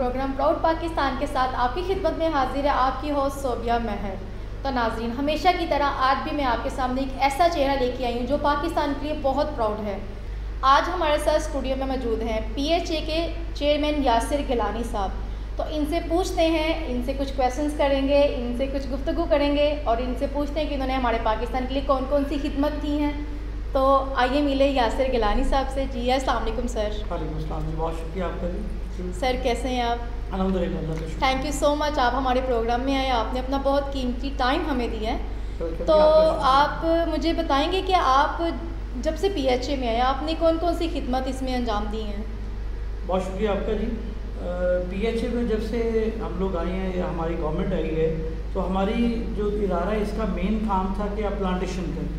Programme proud Pakistan के साथ आपकी खिदमत में हाजिर है आपकी होस्ट सोबिया महर। तो नाज़रीन, हमेशा की तरह आज भी मैं आपके सामने एक ऐसा चेहरा लेके आई हूँ जो पाकिस्तान के लिए बहुत प्राउड है। आज हमारे साथ स्टूडियो में मौजूद हैं PHA के चेयरमैन यासिर गिलानी साहब। तो इनसे पूछते हैं, इनसे कुछ क्वेश्चंस करेंगे, इनसे कुछ गुफ्तगू करेंगे और इनसे पूछते हैं कि इन्होंने हमारे पाकिस्तान के लिए कौन कौन सी खिदमत की हैं। तो आइए मिले यासिर गिलानी साहब से। जी अस्सलाम वालेकुम सर। वालेकुम अस्सलाम जी, बहुत शुक्रिया आपका जी। सर कैसे हैं आप? अल्हम्दुलिल्लाह। थैंक यू सो मच, आप हमारे प्रोग्राम में आए, आपने अपना बहुत कीमती टाइम हमें दिया है। तो आप मुझे बताएंगे कि आप जब से PHA में आए आपने कौन कौन सी खिदमत इसमें अंजाम दी हैं? बहुत शुक्रिया आपका जी। PHA में जब से हम लोग आए हैं या हमारी गवर्नमेंट आई है तो हमारी जो इदारा है इसका मेन काम था कि आप प्लांटेशन करें।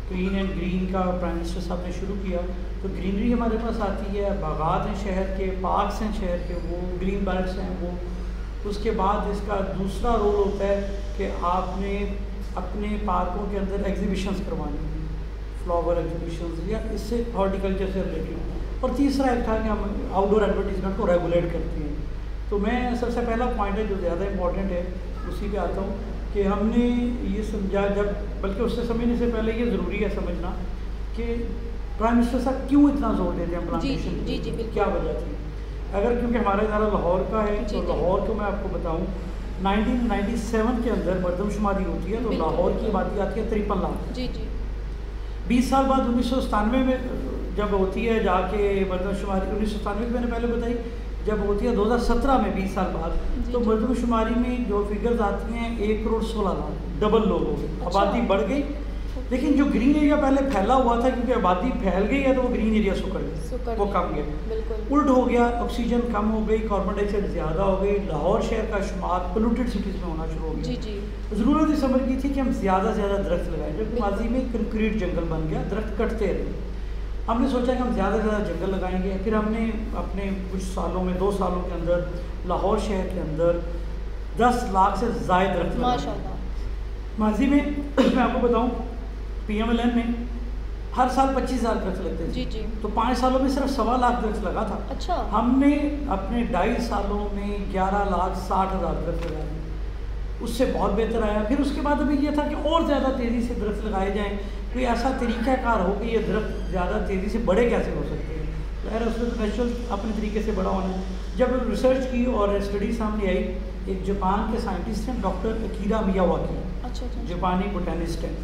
क्लीन एंड ग्रीन का प्राइम मिनिस्टर साहब ने शुरू किया तो ग्रीनरी हमारे पास आती है, बागात हैं शहर के, पार्क्स हैं शहर के, वो ग्रीन बेल्ट्स हैं वो। उसके बाद इसका दूसरा रोल होता है कि आपने अपने पार्कों के अंदर एग्जीबिशंस करवानी है, फ्लावर एग्जीबिशंस या इससे हॉर्टिकल्चर से रिलेटेड। और तीसरा एक था कि हम आउटडोर एडवर्टीजमेंट को रेगुलेट करते हैं। तो मैं सबसे पहला पॉइंट है जो ज़्यादा इंपॉर्टेंट है उसी पे आता हूँ कि हमने ये समझा, जब बल्कि उससे समझने से पहले ये ज़रूरी है समझना कि प्राइम मिनिस्टर साहब क्यों इतना जोर देते हैं प्लांटेशन पे, क्या वजह थी। अगर क्योंकि हमारा इदारा लाहौर का है तो लाहौर को मैं आपको बताऊं 1997 के अंदर मरदमशुमारी होती है तो लाहौर की आबादी आती है 53 लाख। 20 साल बाद 1997 में जब होती है जाके मरदमशुमारी, 1997 की मैंने पहले बताई, जब होती है 2017 में 20 साल बाद तो मरदमशुमारी में जो फिगर्स आती हैं 1 करोड़ 16 लाख, डबल लोग हो गए, आबादी बढ़ गई। लेकिन जो ग्रीन एरिया पहले फैला हुआ था क्योंकि आबादी फैल गई है तो वो ग्रीन एरिया सुकड़ गया, वो कम गया, उल्ट हो गया, ऑक्सीजन कम हो गई, कार्बन डाइऑक्साइड ज़्यादा हो गई, लाहौर शहर का शुमार पोल्यूटेड सिटीज़ में होना शुरू हो गया। ज़रूरत इस समझ की थी कि हम ज़्यादा से ज़्यादा दरख्त लगाएं, जबकि माजी में कंक्रीट जंगल बन गया, दरख्त कटते रहे। हमने सोचा कि हम ज़्यादा से ज़्यादा जंगल लगाएंगे। फिर हमने अपने कुछ सालों में 2 सालों के अंदर लाहौर शहर के अंदर 10 लाख से ज़ायद दरख्त लगाए। माजी में मैं आपको बताऊं PMLN में हर साल 25,000 दरख्त लगते थे। तो 5 सालों में सिर्फ 1.25 लाख दरख्त लगा था। अच्छा। हमने अपने 2.5 सालों में 11,60,000 दरख्त लगाए, उससे बहुत बेहतर आया। फिर उसके बाद अभी ये था कि और ज़्यादा तेज़ी से दरख्त लगाए जाएँ, कोई ऐसा तरीक़ाकार हो कि ये दरख्त ज़्यादा तेज़ी से बड़े कैसे हो सकते हैं। ज़ाहिर है उसमें तो नेचुरल अपने तरीके से बड़ा होना है। जब रिसर्च की और स्टडी सामने आई, एक जापान के साइंटिस्ट हैं डॉक्टर अकीरा मियावाकी, जापानी बोटेनिस्ट हैं,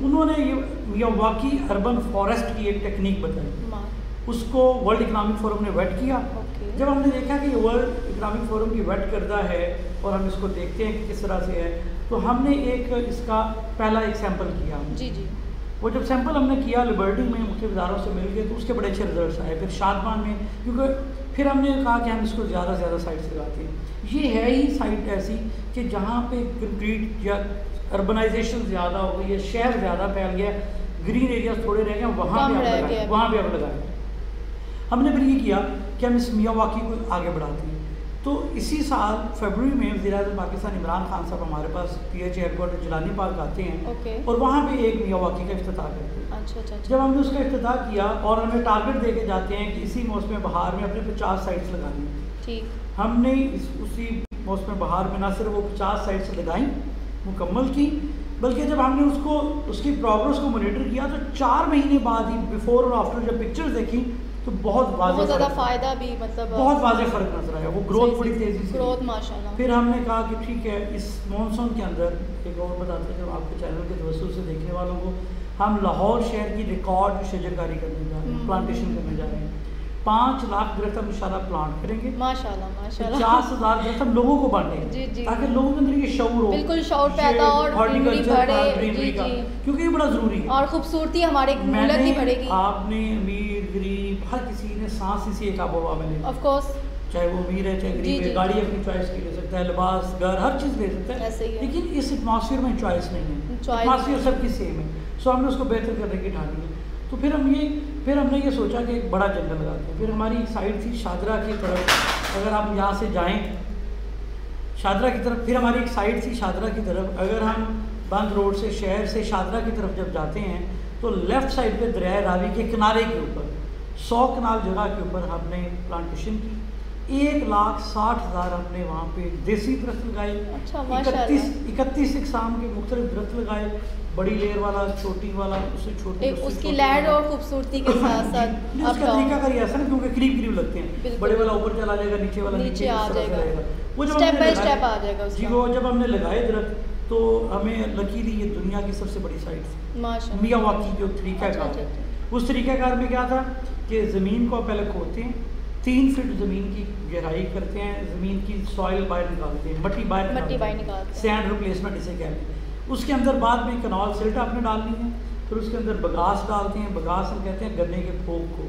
उन्होंने ये मियावाकी अर्बन फॉरेस्ट की एक टेक्निक बताई, उसको वर्ल्ड इकनॉमिक फोरम ने वेट किया। जब हमने देखा कि ये वर्ल्ड इकनॉमिक फोरम की वेट करता है और हम इसको देखते हैं कि किस तरह से है, तो हमने एक इसका पहला एक सैंपल किया। वो जब सैंपल हमने किया लिबर्टी में मुख्तलिफ इदारों से मिल गए तो उसके बड़े अच्छे रिजल्ट्स आए। फिर शादमान में, क्योंकि फिर हमने कहा कि हम इसको ज़्यादा से ज़्यादा साइट्स लगाते हैं। ये है ही साइट ऐसी कि जहाँ पे कंक्रीट या अर्बनाइजेशन ज़्यादा हो गई है, शहर ज़्यादा फैल गया, ग्रीन एरियाज थोड़े रह गए, वहाँ पे आप लगाएं। हमने फिर ये किया कि हम इस मियावाकी को आगे बढ़ाते हैं। तो इसी साल फरवरी में वज़ीर-ए-आज़म पाकिस्तान इमरान खान साहब हमारे पास PHA हेडक्वार्टर जिलानी पार्क आते हैं और वहाँ पे एक मियावाकी का इफ्तिताह करते हैं। अच्छा। जब हमने उसका इफ्तिताह किया और हमें टारगेट दे के जाते हैं कि इसी मौसम बहार में अपने 50 साइट्स लगानी है। ठीक। हमने उसी मौसम बहार में ना सिर्फ वो 50 साइट्स लगाई, मुकम्मल की, बल्कि जब हमने उसकी प्रोग्रेस को मोनिटर किया तो 4 महीने बाद ही बिफोर और आफ्टर जब पिक्चर्स देखी तो बहुत ज़्यादा फ़ायदा भी, मतलब बहुत वाज़ेह फ़र्क नजर आया। वो ग्रोथ बड़ी तेज़ी से, ग्रोथ माशाल्लाह। फिर हमने कहा कि ठीक है, इस मॉनसून के अंदर एक और बताते हैं आपके चैनल के तवज्जुह से देखने वालों को, हम लाहौर शहर की रिकॉर्ड शजरकारी करने जा रहे हैं, प्लांटेशन करने जा रहे हैं। 5 लाख दरख्त हम इंशाल्लाह प्लांट करेंगे, माशाल्लाह। 50,000 दरख्त हम लोगों को बांटेंगे ताकि लोगों के अंदर ये शऊर हो, बिल्कुल शऊर पैदा और ग्रीनरी का, क्योंकि ये बड़ा ज़रूरी है और खूबसूरती हमारे मुल्क की बढ़ेगी। आपने अमीर गरीब हर किसी ने सांस इसी एक आबोहवा में लेनी, ऑफ कोर्स, चाहे वो अमीर है चाहे गरीब है, गाड़ी अपनी चॉइस की ले सकता है, लिबास, घर, हर चीज़ ले सकता है, लेकिन इस एटमॉस्फेयर में चॉइस नहीं है, एटमॉस्फेयर सबकी सेम है। सो हमने उसको बेहतर करने की ठानी है। तो फिर हमने ये सोचा कि एक बड़ा जंगल लगाते हैं। फिर हमारी एक साइड थी शादरा की तरफ, अगर आप यहाँ से जाएँ शादरा की तरफ, फिर हमारी एक साइड थी शादरा की तरफ। अगर हम बंद रोड से शहर से शादरा की तरफ जब जाते हैं तो लेफ़्ट साइड पे दरिया रावी के किनारे के ऊपर 100 कनाल जगह के ऊपर हमने प्लांटेशन की। 1,60,000 हमने वहाँ पे देसी दरख्त लगाए। अच्छा, माशाल्लाह। 31 इकसाम के मुख्तलिफ दरख्त लगाए, बड़ी लेयर वाला, छोटी वाला, उससे छोटी, एक उसकी लैंड और खूबसूरती के साथ साथ उसका तरीका का ऐसा ना, क्योंकि करीब करीब लगते हैं, बड़े वाला ऊपर चला जाएगा, नीचे वाला नीचे आ जाएगा, वो जब स्टेप बाय स्टेप आ जाएगा जी। वो जब हमने लगाए दरख्त तो हमें लकीली ये दुनिया की सबसे बड़ी साइट थी माशाल्लाह, मियावाकी जो तरीक़ाकार है। उस तरीक़ाकार में क्या था कि ज़मीन को पहले खोदते हैं, 3 फीट ज़मीन की गहराई करते हैं, ज़मीन की सॉइल बाहर निकालते हैं, मट्टी बाहर निकालते हैं, सैंड रिप्लेसमेंट इसे कहते हैं। उसके अंदर बाद में कनाल सिल्ट आपने डालनी है, फिर उसके अंदर बगास डालते हैं, बगास हम कहते हैं गन्ने के फोक को,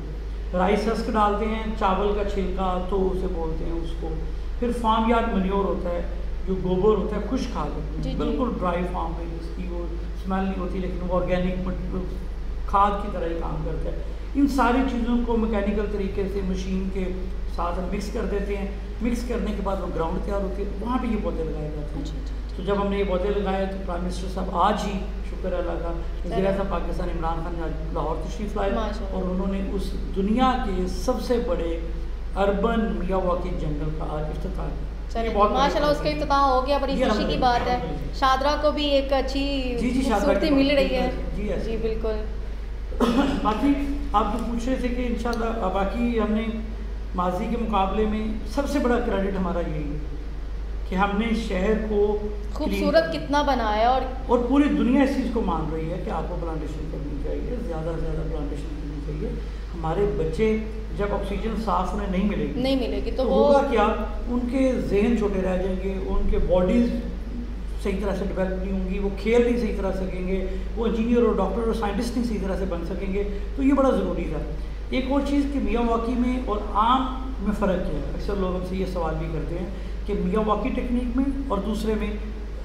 राइस हस्क डालते हैं, चावल का छिलका तो उसे बोलते हैं उसको, फिर फार्म यार्ड मन्योर होता है जो गोबर होता है, खुश खाद बिल्कुल ड्राई फार्म पे, जिसकी वो स्मेल नहीं होती लेकिन वो ऑर्गेनिक खाद की तरह ही काम करता है। इन सारी चीज़ों को मैकेनिकल तरीके से मशीन के साथ हम मिक्स कर देते हैं। मिक्स करने के बाद वो ग्राउंड तैयार होती है, वहाँ पे ये पौधे लगाए जाते हैं। तो जब हमने ये पौधे लगाए तो प्राइम मिनिस्टर साहब आज ही, शुक्र अल्लाह का, वज़ीर आज़म पाकिस्तान इमरान खान ने आज लाहौर तशरीफ़ लाए और उन्होंने उस दुनिया के सबसे बड़े अर्बन मियावाकी जंगल का आज इफ्तिताह किया। माशाल्लाह, उसका इफ्तिताह हो गया, बड़ी खुशी की बात है। शादरा को भी एक अच्छी खूबसूरती मिल रही है। जी बिल्कुल। बाकी आप जो पूछ रहे थे कि इंशाल्लाह बाकी हमने माजी के मुकाबले में सबसे बड़ा क्रेडिट हमारा यही है कि हमने शहर को खूबसूरत कितना बनाया और पूरी दुनिया इस चीज़ को मान रही है कि आपको प्लांटेशन करनी चाहिए, ज़्यादा से ज़्यादा प्लांटेशन करनी चाहिए। हमारे बच्चे जब ऑक्सीजन साफ उन्हें नहीं मिलेगी तो होगा क्या, उनके जहन छोटे रह जाएंगे, उनके बॉडीज़ सही तरह से डेवलप नहीं होंगी, वो खेल नहीं सही तरह सकेंगे, वो इंजीनियर और डॉक्टर और साइंटिस्ट नहीं सही तरह से बन सकेंगे। तो ये बड़ा ज़रूरी था। एक और चीज़ कि मियावाकी में और आम में फ़र्क क्या है, अक्सर लोग हमसे ये सवाल भी करते हैं कि मियावाकी टेक्निक में और दूसरे में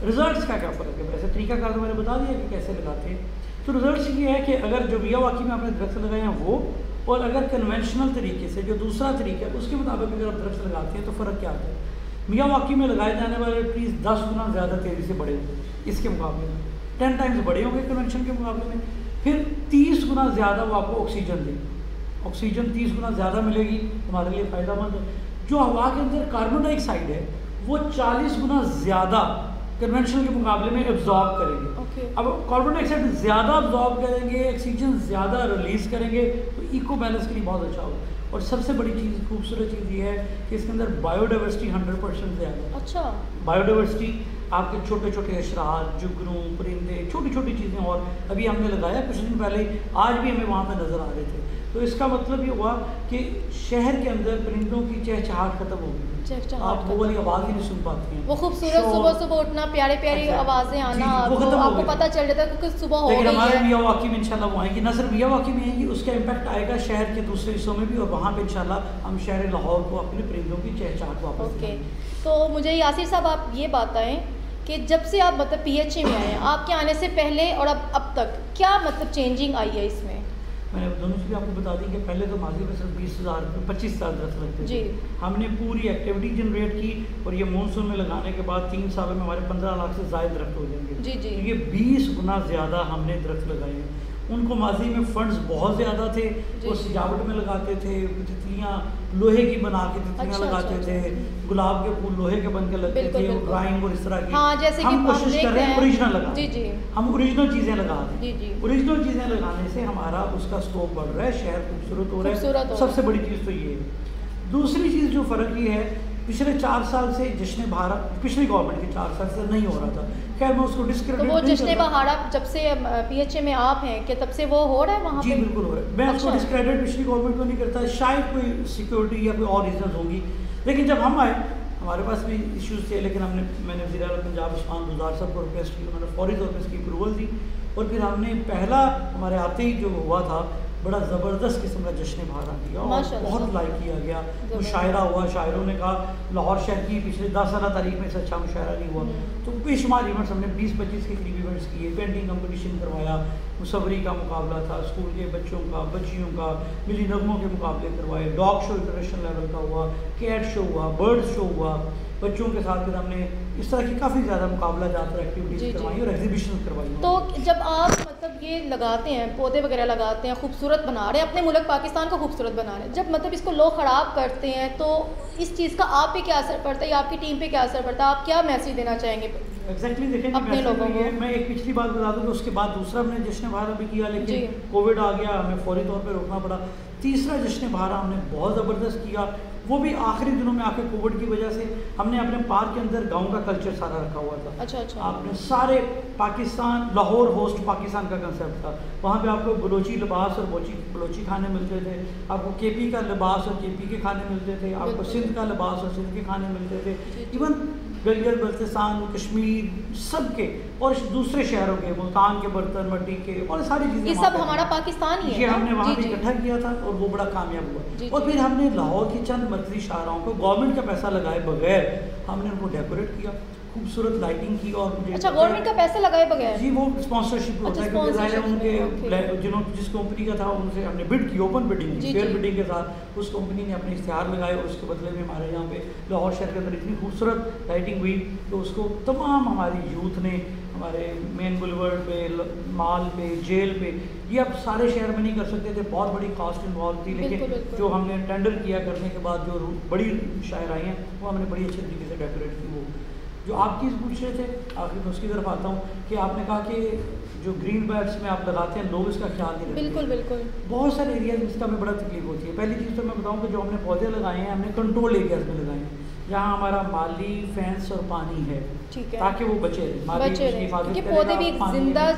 रिज़ल्ट्स का क्या फ़र्क है। वैसे तरीकाकार तो मैंने बता दिया कि कैसे लगाते हैं। तो रिज़ल्ट्स ये है कि अगर जो मियावाकी में आपने दरख्त लगाए हैं वो, और अगर कन्वेंशनल तरीके से जो दूसरा तरीका है उसके मुताबिक अगर आप दरख्त लगाते हैं तो फ़र्क क्या आता है। मियावाकी में लगाए जाने वाले ट्रीज़ 10 गुना ज़्यादा तेज़ी से बड़े होंगे इसके मुकाबले में, 10 टाइम्स बड़े होंगे कन्वेंशन के मुकाबले में। फिर 30 गुना ज़्यादा वो आपको ऑक्सीजन देंगे, ऑक्सीजन 30 गुना ज़्यादा मिलेगी, हमारे लिए फ़ायदेमंद है। जो हवा के अंदर कार्बन डाइऑक्साइड है वो 40 गुना ज़्यादा कन्वेंशनल के मुकाबले में एब्जॉर्ब करेंगे। अब कार्बन डाइऑक्साइड ज़्यादा एब्जॉर्ब करेंगे, ऑक्सीजन ज़्यादा रिलीज़ करेंगे, तो इको बैलेंस के लिए बहुत अच्छा होगा। और सबसे बड़ी चीज़, खूबसूरत चीज़ ये है कि इसके अंदर बायोडाइवर्सिटी 100% ज़्यादा है। अच्छा, बायोडाइवर्सिटी आपके छोटे छोटे अशरात, जुगनू, परिंदे, छोटी छोटी चीज़ें, और अभी हमने लगाया कुछ दिन पहले, आज भी हमें वहाँ पर नज़र आ रहे थे। तो इसका मतलब ये हुआ कि शहर के अंदर परिंदों की चहचहाट खत्म हो गई, आप वो वाली आवाज़ ही नहीं सुन पाती हैं। वो खूबसूरत सुबह सुबह उठना, प्यारी प्यारी आवाज़ें आना, आपको पता चल जाता है कि सुबह हो रही है। लेकिन हमारे मियावाकी में इंशाल्लाह वो आएंगी, न सिर्फ मियावाकी में आएंगी, उसका इम्पैक्ट आएगा शहर के दूसरे हिस्सों में भी, और वहाँ पे इंशाल्लाह हम शहर लाहौर को अपने परिंदों की चहचहाट वापस ओके। तो मुझे यासिर साहब आप ये बताएं कि जब से आप मतलब PHA में आए हैं, आपके आने से पहले और अब तक क्या मतलब चेंजिंग आई है इसमें? मैंने दोनों से भी आपको बता दी कि पहले तो माजी में सिर्फ 20,000 25,000 दरख्त लगते थे। हमने पूरी एक्टिविटी जनरेट की और ये मानसून में लगाने के बाद 3 सालों में हमारे 15 लाख से ज़्यादा दरख्त हो जाएंगे। जी। तो ये 20 गुना ज़्यादा हमने दरख्त लगाए हैं। उनको माजी में फंड्स बहुत ज़्यादा थे, वो सजावट में लगाते थे, तितलियाँ लोहे की बना के तितलियाँ लगाते थे, गुलाब के फूल लोहे के बन के लगते थे, ड्राइंग और इस तरह की। हाँ, जैसे हम कोशिश कर रहे हैं ओरिजिनल लगाने। जी। हम ओरिजिनल चीज़ें लगा रहे हैं। ओरिजिनल चीज़ें लगाने से हमारा उसका स्कोप बढ़ रहा है, शहर खूबसूरत हो रहा है। सबसे बड़ी चीज़ तो ये है। दूसरी चीज़ जो फ़र्क ये है, पिछले 4 साल से जश्न बहारा पिछली गवर्नमेंट के 4 साल से नहीं हो रहा था। खैर मैं उसको डिस्क्रेडिट, तो वो जश्न बहारा जब से PHA में आप हैं कि तब से वो हो रहा है वहाँ पे? जी बिल्कुल हो रहा है। मैं उसको डिस्क्रेडिट पिछली गवर्नमेंट को नहीं करता, शायद कोई सिक्योरिटी या कोई और रीज़न होगी, लेकिन जब हम आए हमारे पास भी इश्यूज़ थे, लेकिन मैंने वज़ीर आला पंजाब उस्मान बुज़दार साहब को रिक्वेस्ट की, उन्होंने फौरी तौर पर इसकी अप्रूवल दी, और फिर हमने पहला हमारे आते ही जो हुआ था बड़ा ज़बरदस्त किस्म का जश्न बहारा किया और बहुत लाइक किया गया। मुशायरा हुआ, शायरों ने कहा लाहौर शहर की पिछले 10 साल तारीख में से अच्छा मुशायरा नहीं हुआ। तो बेशुमार इवेंट्स हमने 20-25 के करीब इवेंट्स किए, पेंटिंग कंपटीशन करवाया, मुसव्वरी का मुकाबला था, स्कूल के बच्चों का, बच्चियों का, मिली नगमों के मुकाबले करवाए, डॉग शो इंटरनेशनल लेवल का हुआ, कैट शो हुआ, बर्ड शो हुआ, बच्चों के साथ फिर हमने इस तरह की काफ़ी ज़्यादा मुकाबला जात और एक्टिविटीज़ करवाई और एग्जीबिशन करवाई। तो जब आप मतलब ये लगाते हैं, पौधे वगैरह लगाते हैं, खूबसूरत बना रहे हैं, अपने मुल्क पाकिस्तान को खूबसूरत बना रहे हैं, जब मतलब इसको लोग ख़राब करते हैं तो इस चीज़ का आप पे क्या असर पड़ता है या आपकी टीम पे क्या असर पड़ता है? आप क्या मैसेज देना चाहेंगे एग्जैक्टली देखें अपने लोगों को? मैं एक पिछली बात बता दूं तो उसके बाद दूसरा हमने जश्न बहारा भी किया, लेकिन कोविड आ गया, हमें फौरी तौर पे रोकना पड़ा। तीसरा जश्न बहारा हमने बहुत ज़बरदस्त किया, वो भी आखिरी दिनों में आके कोविड की वजह से हमने अपने पार्क के अंदर गांव का कल्चर सारा रखा हुआ था। अच्छा। आपने सारे पाकिस्तान, लाहौर होस्ट पाकिस्तान का कंसेप्ट था। वहाँ पे आपको बलोची लिबास और बलोची खाने मिलते थे, आपको केपी का लिबास और केपी के खाने मिलते थे, आपको सिंध का लिबास और सिंध के खाने मिलते थे, इवन गलगित बल्तिस्तान, कश्मीर, सब के और दूसरे शहरों के, मुल्तान के बर्तन, मट्टी के और सारी चीज़ें, ये सब हमारा पाकिस्तान ही है। ये हमने वहाँ पे इकट्ठा किया था और वो बड़ा कामयाब हुआ। और फिर हमने लाहौर की चंद मर्कजी शाहराओं को गवर्नमेंट का पैसा लगाए बगैर हमने उनको डेकोरेट किया, खूबसूरत लाइटिंग की। और अच्छा, गवर्नमेंट का पैसा लगाए बगैर? जी, वो स्पॉन्सरशिप होता है क्योंकि ज़ाहिर है उनके जिस कंपनी का था उनसे हमने बिड की, ओपन बिडिंग, फेयर बिडिंग के साथ उस कंपनी ने अपने इश्तिहार लगाए और उसके बदले में हमारे यहाँ पे लाहौर शहर के अंदर इतनी खूबसूरत लाइटिंग हुई तो उसको तमाम हमारी यूथ ने, हमारे मेन बुलवर्ड पे, माल पे, जेल पे, ये अब सारे शहर में नहीं कर सकते थे, बहुत बड़ी कॉस्ट इन्वॉल्व थी, लेकिन जो हमने टेंडर किया करने के बाद जो बड़ी शायर आई हैं वो हमने बड़ी अच्छे तरीके से डेकोरेट की। वो जो आप चीज़ पूछ रहे थे आखिर में उसकी तरफ आता हूँ कि आपने कहा कि जो ग्रीन बेल्ट्स में आप लगाते हैं लोग इसका ख्याल नहीं रखते। बिल्कुल। बहुत सारे एरियाज में इसका हमें बड़ा तकलीफ होती है। पहली चीज़ तो मैं बताऊँ कि जो हमने पौधे लगाए हैं हमने कंट्रोल एरियाज में लगाए हैं जहाँ हमारा माली, फेंस और पानी है, ताकि वो बचे रहे, पौधे भी जिंदा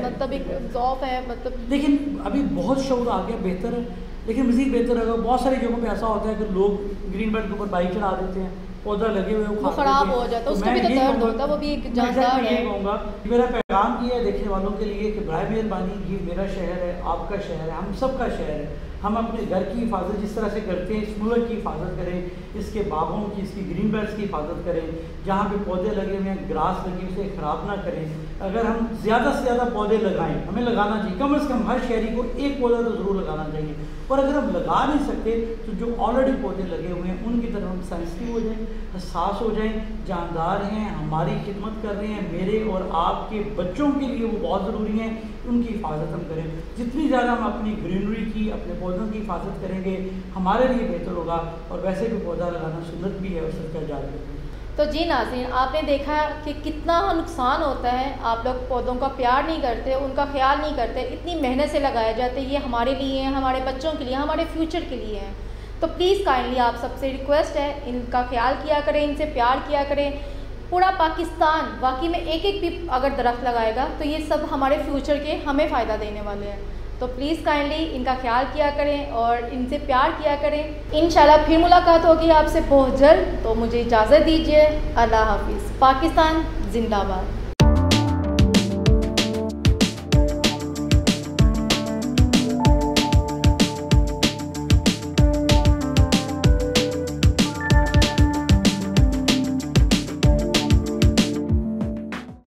मतलब एक ज़ौफ़ है मतलब। लेकिन अभी बहुत शौर आ गया, बेहतर है, लेकिन मज़ीद बेहतर होगा। बहुत सारी जगहों पे ऐसा होता है कि लोग ग्रीन बेल्ट के ऊपर बाइक चढ़ा देते हैं, पौधा लगे हुए वो खराब हो जाता है, उसको भी तो दर्द होता है, वो भी एक जानदार है। मैं कहूँगा मेरा पैगाम ये है देखने वालों के लिए कि बराए मेहरबानी, ये मेरा शहर है, आपका शहर है, हम सब का शहर है। हम अपने घर की हिफाजत जिस तरह से करते हैं, इस मुल्क की हिफाजत करें, इसके बागों की, इसकी ग्रीन बेल्ट्स की हिफाजत करें, जहाँ पे पौधे लगे हुए हैं, ग्रास लगी उसे ख़राब ना करें। अगर हम ज़्यादा से ज़्यादा पौधे लगाएं, हमें लगाना चाहिए, कम से कम हर शहरी को एक पौधा तो ज़रूर लगाना चाहिए। और अगर हम लगा नहीं सकते तो जो ऑलरेडी पौधे लगे हुए हैं उनकी तरफ हम सेंसिटिव हो जाएं, हसास हो जाएं, जानदार हैं, हमारी खिदमत कर रहे हैं, मेरे और आपके बच्चों के लिए वो बहुत ज़रूरी हैं, उनकी हिफाजत हम करें। जितनी ज़्यादा हम अपनी ग्रीनरी की, अपने पौधों की हिफाजत करेंगे हमारे लिए बेहतर होगा। और वैसे भी पौधा लगाना सुन्नत भी है और सदका जारी है। तो जी नाज़रीन, आपने देखा कि कितना नुकसान होता है, आप लोग पौधों का प्यार नहीं करते, उनका ख्याल नहीं करते, इतनी मेहनत से लगाए जाते, ये हमारे लिए हैं, हमारे बच्चों के लिए, हमारे फ्यूचर के लिए हैं। तो प्लीज़ काइंडली आप सबसे रिक्वेस्ट है, इनका ख्याल किया करें, इनसे प्यार किया करें। पूरा पाकिस्तान वाकई में एक एक भी अगर दरख्त लगाएगा तो ये सब हमारे फ्यूचर के हमें फ़ायदा देने वाले हैं। तो प्लीज़ काइंडली इनका ख्याल किया करें और इनसे प्यार किया करें। इंशाल्लाह फिर मुलाकात होगी आपसे बहुत जल्द। तो मुझे इजाज़त दीजिए। अल्लाह हाफिज़। पाकिस्तान जिंदाबाद।